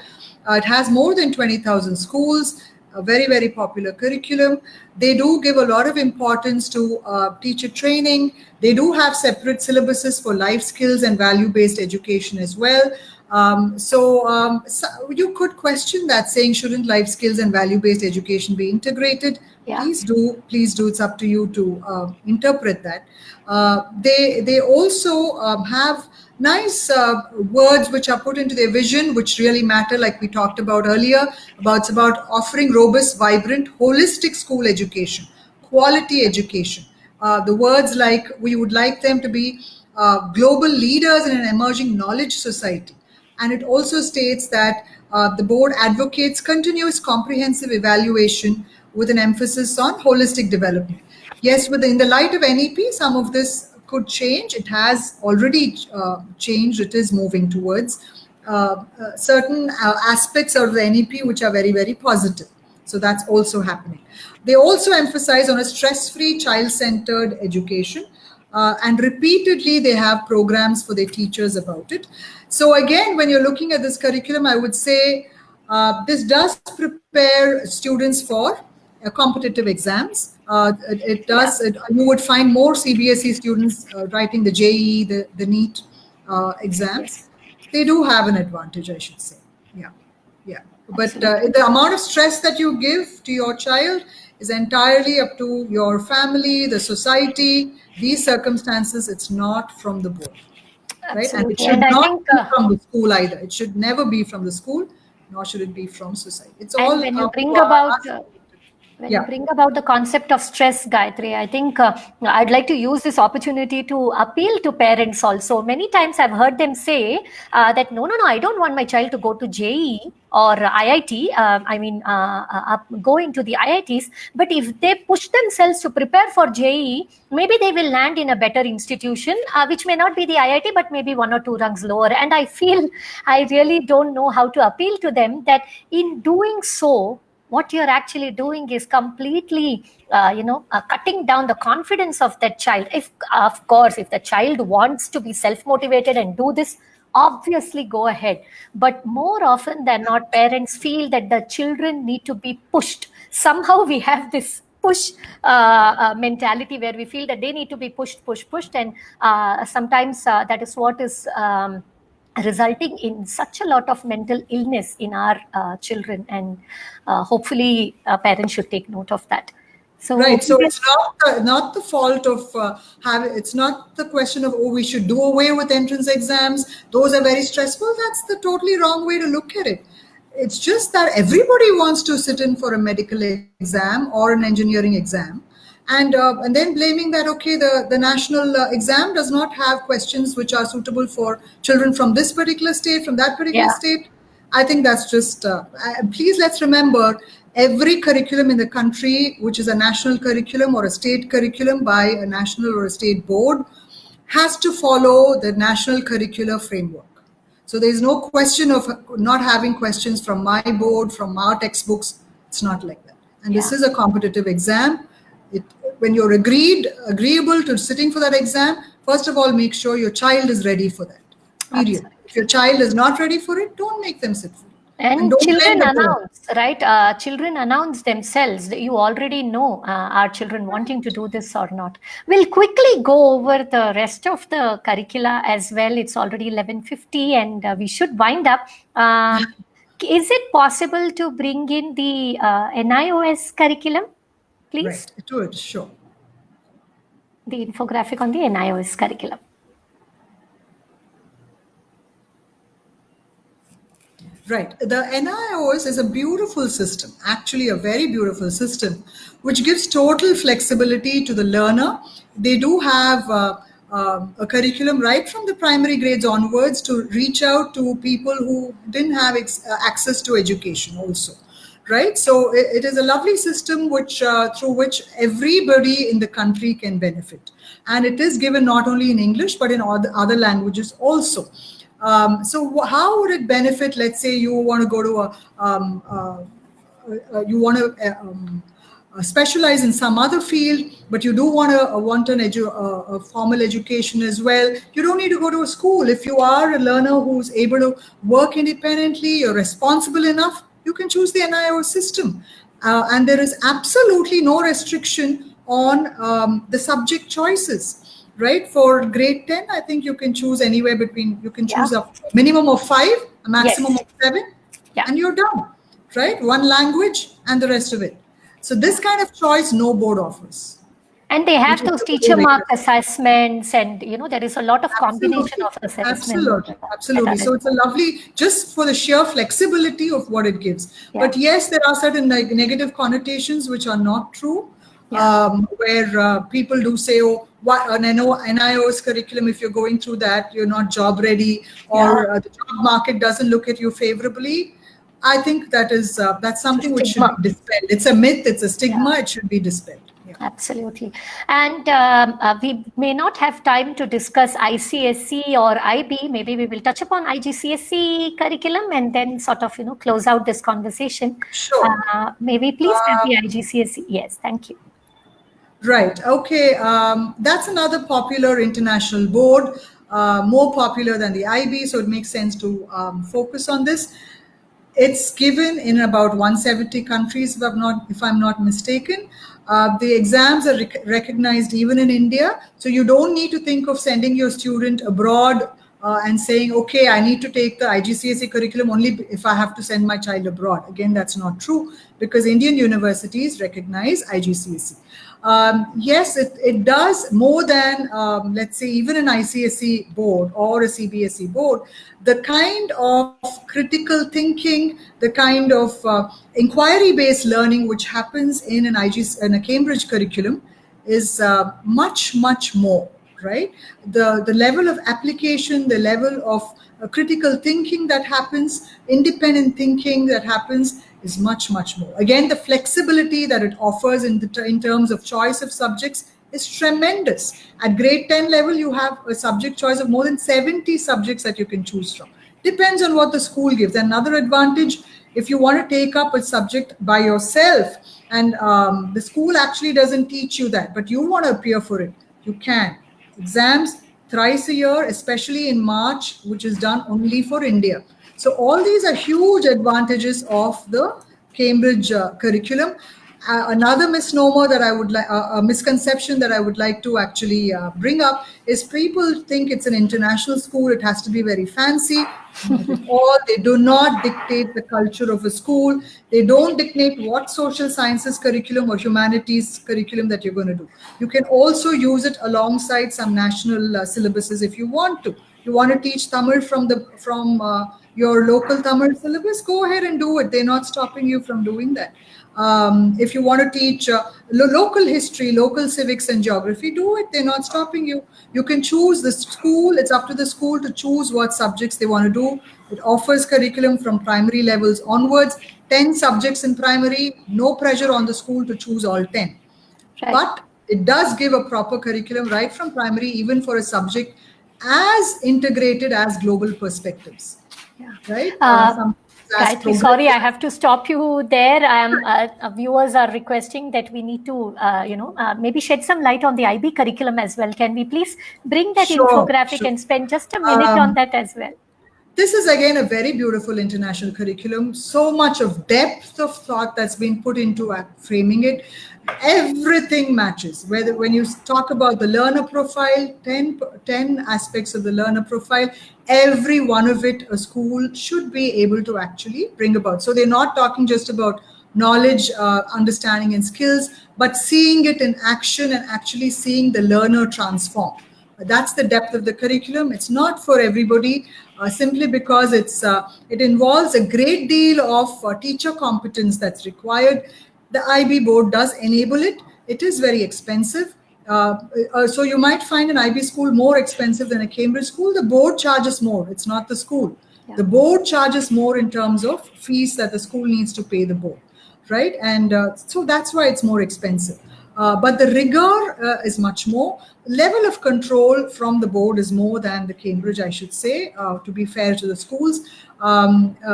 It has more than 20,000 schools, a very, very popular curriculum. They do give a lot of importance to teacher training. They do have separate syllabuses for life skills and value-based education as well. So you could question that, saying, shouldn't life skills and value-based education be integrated? Yeah. Please do. It's up to you to interpret that. They also have nice words which are put into their vision, which really matter, like we talked about earlier. It's about offering robust, vibrant, holistic school education, quality education. The words like, we would like them to be global leaders in an emerging knowledge society. And it also states that the board advocates continuous comprehensive evaluation with an emphasis on holistic development. Yes, in the light of NEP, some of this could change. It has already changed. It is moving towards certain aspects of the NEP which are very, very positive. So that's also happening. They also emphasize on a stress-free, child-centered education. And repeatedly, they have programs for their teachers about it. So again, when you're looking at this curriculum, I would say this does prepare students for competitive exams. It does. You would find more CBSE students writing the JEE, the NEET exams. Yes. They do have an advantage, I should say. Yeah. But the amount of stress that you give to your child is entirely up to your family, the society, these circumstances. It's not from the board, right? And it Absolutely. should And I not think be from the school either. It should never be from the school, nor should it be from society. It's all and when you up to bring about us. when you bring about the concept of stress, Gayatri, I think I'd like to use this opportunity to appeal to parents also. Many times I've heard them say that, no, I don't want my child to go to JEE or IIT, go into the IITs. But if they push themselves to prepare for JEE, maybe they will land in a better institution, which may not be the IIT, but maybe one or two rungs lower. And I feel I really don't know how to appeal to them that in doing so, what you're actually doing is completely cutting down the confidence of that child. If, of course, if the child wants to be self-motivated and do this, obviously go ahead. But more often than not, parents feel that the children need to be pushed. Somehow we have this push mentality where we feel that they need to be pushed, and sometimes that is what is resulting in such a lot of mental illness in our children. And hopefully parents should take note of that. So Right. So we it's not the fault of having. It's not the question of, oh, we should do away with entrance exams. Those are very stressful. That's the totally wrong way to look at it. It's just that everybody wants to sit in for a medical exam or an engineering exam, and then blaming that, okay, the national exam does not have questions which are suitable for children from this particular state, from that particular yeah, state. I think that's just, please let's remember, every curriculum in the country, which is a national curriculum or a state curriculum by a national or a state board, has to follow the national curricular framework. So there is no question of not having questions from my board, from our textbooks. It's not like that. And yeah. this is a competitive exam. It, when you're agreeable to sitting for that exam, first of all, make sure your child is ready for that. Period. If Absolutely. your child is not ready for it, don't make them sit for it. And And don't blame children the board. announce, right? Children announce themselves. You already know are children wanting to do this or not. We'll quickly go over the rest of the curricula as well. It's already 11:50, and we should wind up. Is it possible to bring in the NIOS curriculum, please? Right. It would, sure. The infographic on the NIOS curriculum. Right. The NIOS is a beautiful system, actually a very beautiful system, which gives total flexibility to the learner. They do have a curriculum right from the primary grades onwards to reach out to people who didn't have access to education also. Right. So it is a lovely system which through which everybody in the country can benefit. And it is given not only in English, but in other languages also. So how would it benefit? Let's say you want to go to you want to specialize in some other field, but you do want to a formal education as well. You don't need to go to a school. If you are a learner who's able to work independently, you're responsible enough, you can choose the NIO system. And there is absolutely no restriction on the subject choices. Right, for grade 10, I think you can choose anywhere between, you can choose a minimum of 5, a maximum Yes. of 7, Yeah. and you're done. Right, one language and the rest of it. So this kind of choice no board offers. And they have those teacher mark assessments, and there is a lot of combination of assessments. Absolutely. So it's a lovely, just for the sheer flexibility of what it gives. Yeah. But yes, there are certain negative connotations which are not true. Where people do say, oh, what an NIOS curriculum, if you're going through that, you're not job ready, or the job market doesn't look at you favorably. I think that's something which should be dispelled. It's a myth, it's a stigma, it should be dispelled. Yeah. Absolutely. And we may not have time to discuss ICSE or IB. Maybe we will touch upon IGCSE curriculum and then sort of, close out this conversation. Sure. Maybe please have the IGCSE. Yes, thank you. Right. Okay. That's another popular international board, more popular than the IB, so it makes sense to focus on this. It's given in about 170 countries, if I'm not mistaken. The exams are recognized even in India, so you don't need to think of sending your student abroad and saying, okay, I need to take the IGCSE curriculum only if I have to send my child abroad. Again, that's not true, because Indian universities recognize IGCSE. Yes, it does more than, let's say, even an ICSE board or a CBSE board. The kind of critical thinking, the kind of inquiry-based learning which happens in in a Cambridge curriculum is much, much more, right? The level of application, the level of critical thinking that happens, independent thinking that happens, is much, much more. Again, the flexibility that it offers in terms of choice of subjects is tremendous. At grade 10 level, you have a subject choice of more than 70 subjects that you can choose from. Depends on what the school gives. Another advantage, if you want to take up a subject by yourself and the school actually doesn't teach you that, but you want to appear for it, you can. Exams thrice a year, especially in March, which is done only for India. So all these are huge advantages of the Cambridge curriculum. Another misnomer that I would like, a misconception that I would like to actually bring up is people think it's an international school, it has to be very fancy. Not at all. They do not dictate the culture of a school. They don't dictate what social sciences curriculum or humanities curriculum that you're going to do. You can also use it alongside some national syllabuses if you want to. You want to teach Tamil from your local Tamil syllabus, go ahead and do it. They're not stopping you from doing that. If you want to teach local history, local civics and geography, do it. They're not stopping you. You can choose the school. It's up to the school to choose what subjects they want to do. It offers curriculum from primary levels onwards. 10 subjects in primary, no pressure on the school to choose all 10. Right. But it does give a proper curriculum right from primary, even for a subject as integrated as global perspectives. Yeah. Right? Gayatri, sorry, I have to stop you there. Viewers are requesting that we need to, maybe shed some light on the IB curriculum as well. Can we please bring that infographic and spend just a minute on that as well? This is again a very beautiful international curriculum. So much of depth of thought that's been put into framing it. Everything matches. When you talk about the learner profile, 10 aspects of the learner profile, every one of it a school should be able to actually bring about. So they're not talking just about knowledge, understanding and skills, but seeing it in action and actually seeing the learner transform. That's the depth of the curriculum. It's not for everybody, simply because it involves a great deal of teacher competence that's required. The IB board does enable it. It is very expensive. So you might find an IB school more expensive than a Cambridge school. The board charges more. It's not the school. Yeah. The board charges more in terms of fees that the school needs to pay the board, right? And so that's why it's more expensive. But the rigor is much more. Level of control from the board is more than the Cambridge, I should say, to be fair to the schools,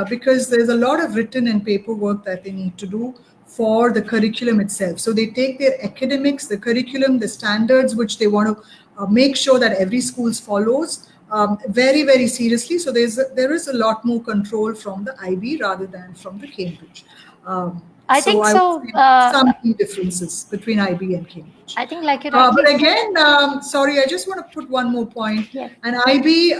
because there's a lot of written and paperwork that they need to do for the curriculum itself. So they take their academics, the curriculum, the standards, which they want to make sure that every school follows very, very seriously. So there is a lot more control from the IB rather than from the Cambridge. I think so. Some key differences between IB and Cambridge. I think, like you rightly but again, sorry, I just want to put one more point. Yeah. And IB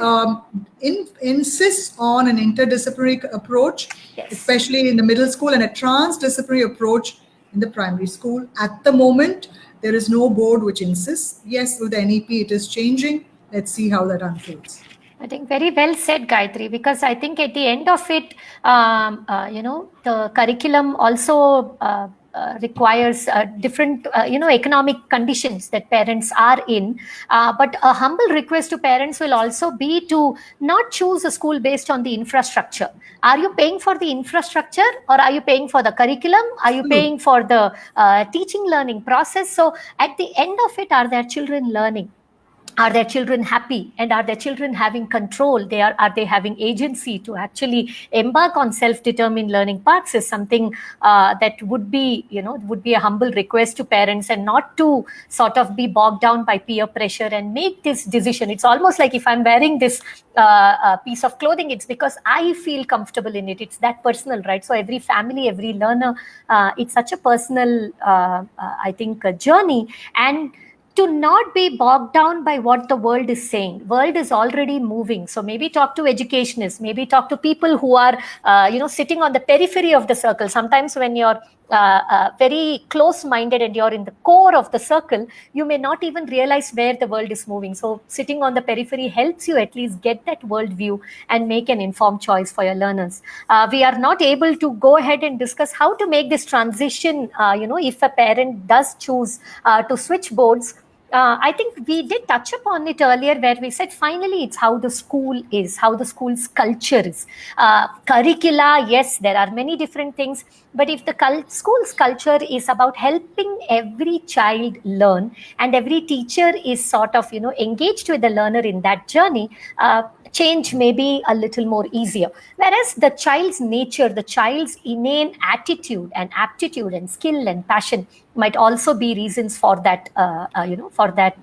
insists on an interdisciplinary approach, yes, especially in the middle school, and a transdisciplinary approach in the primary school. At the moment, there is no board which insists. Yes, with the NEP, it is changing. Let's see how that unfolds. I think very well said, Gayatri, because I think at the end of it, the curriculum also requires different, economic conditions that parents are in. But a humble request to parents will also be to not choose a school based on the infrastructure. Are you paying for the infrastructure, or are you paying for the curriculum? Are you paying for the teaching learning process? So at the end of it, are their children learning? Are their children happy, and are their children having control? Are they having agency to actually embark on self-determined learning paths? Is something that would be a humble request to parents, and not to sort of be bogged down by peer pressure and make this decision. It's almost like if I'm wearing this piece of clothing, it's because I feel comfortable in it. It's that personal, right? So every family, every learner, it's such a personal, I think, journey. And to not be bogged down by what the world is saying. World is already moving. So maybe talk to educationists, maybe talk to people who are, sitting on the periphery of the circle. Sometimes when you're very close-minded and you're in the core of the circle, you may not even realize where the world is moving. So sitting on the periphery helps you at least get that world view and make an informed choice for your learners. We are not able to go ahead and discuss how to make this transition, if a parent does choose to switch boards. I think we did touch upon it earlier, where we said finally it's how the school is, how the school's culture is. Curricula, yes, there are many different things, but if the school's culture is about helping every child learn, and every teacher is sort of engaged with the learner in that journey, change may be a little more easier. Whereas the child's nature, the child's innate attitude and aptitude and skill and passion might also be reasons for that, for that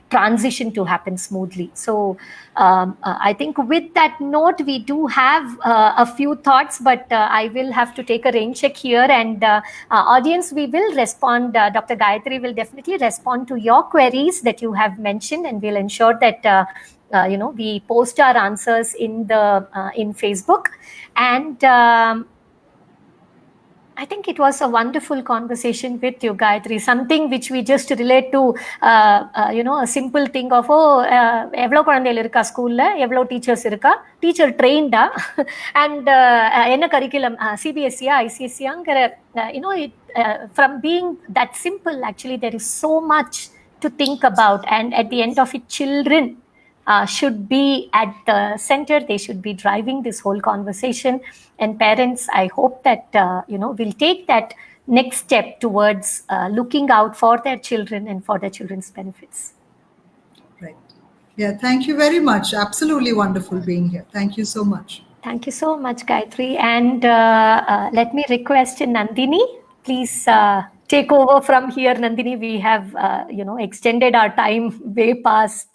transition to happen smoothly. So I think with that note, we do have a few thoughts, but I will have to take a rain check here. And audience, we will respond. Dr. Gayatri will definitely respond to your queries that you have mentioned, and we'll ensure that we post our answers in Facebook. And I think it was a wonderful conversation with you, Gayatri. Something which we just relate to, a simple thing of, எவ்வளோ குழந்தைகள் இருக்கா ஸ்கூல்ல, எவ்வளோ teachers இருக்கா, teacher ட்ரெயின்டா, and என்ன curriculum, சிபிஎஸ்சியா ஐசிஎஸ்சியாங்கிற, from being that simple, actually there is so much to think about. And at the end of it, children should be at the center. They should be driving this whole conversation. And parents, I hope that will take that next step towards looking out for their children and for their children's benefits. Right. Yeah, thank you very much. Absolutely wonderful being here. Thank you so much. Thank you so much, Gayatri. And let me request Nandini, please take over from here. Nandini, we have extended our time way past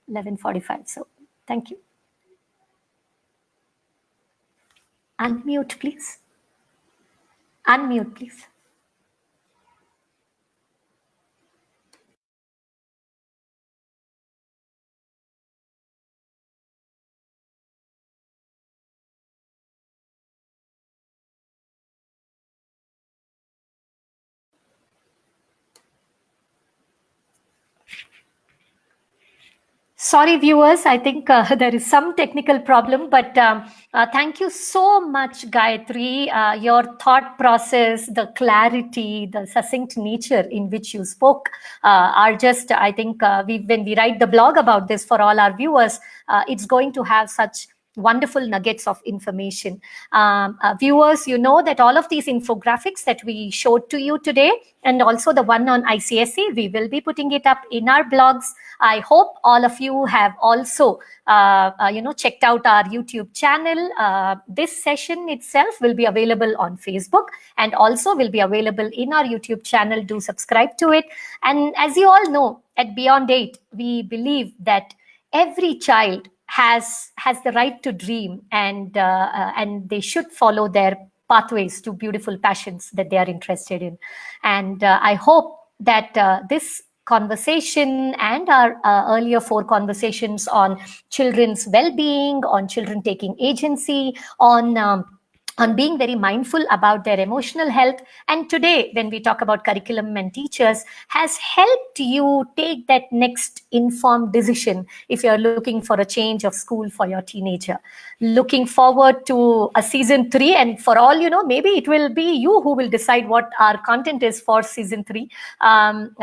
11:45. So thank you. Unmute, please. Unmute, please. Sorry, viewers, I think there is some technical problem, but thank you so much, Gayatri. Your thought process, the clarity, the succinct nature in which you spoke are just, I think, when we write the blog about this for all our viewers, it's going to have such wonderful nuggets of information. Viewers, you know that all of these infographics that we showed to you today, and also the one on ICSE, we will be putting it up in our blogs. I hope all of you have also checked out our YouTube channel. This session itself will be available on Facebook and also will be available in our YouTube channel. Do subscribe to it. And as you all know, at Beyond 8, we believe that every child has the right to dream, and they should follow their pathways to beautiful passions that they are interested in. And I hope that this conversation and our earlier 4 conversations on children's well-being, on children taking agency, on being very mindful about their emotional health, and today when we talk about curriculum and teachers, has helped you take that next informed decision if you're looking for a change of school for your teenager. Looking forward to a season 3, and for all you know, maybe it will be you who will decide what our content is for season 3.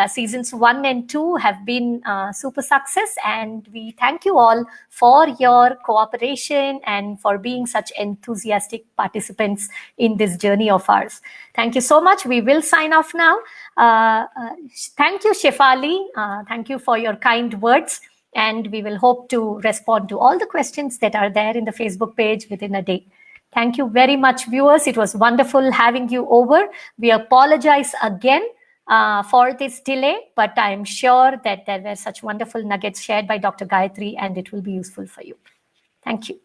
Seasons 1 and 2 have been super success, and we thank you all for your cooperation and for being such enthusiastic participants in this journey of ours. Thank you so much. We will sign off now. Thank you, Shefali. Thank you for your kind words. And we will hope to respond to all the questions that are there in the Facebook page within a day. Thank you very much, viewers. It was wonderful having you over. We apologize again for this delay, but I am sure that there were such wonderful nuggets shared by Dr. Gayatri, and it will be useful for you. Thank you.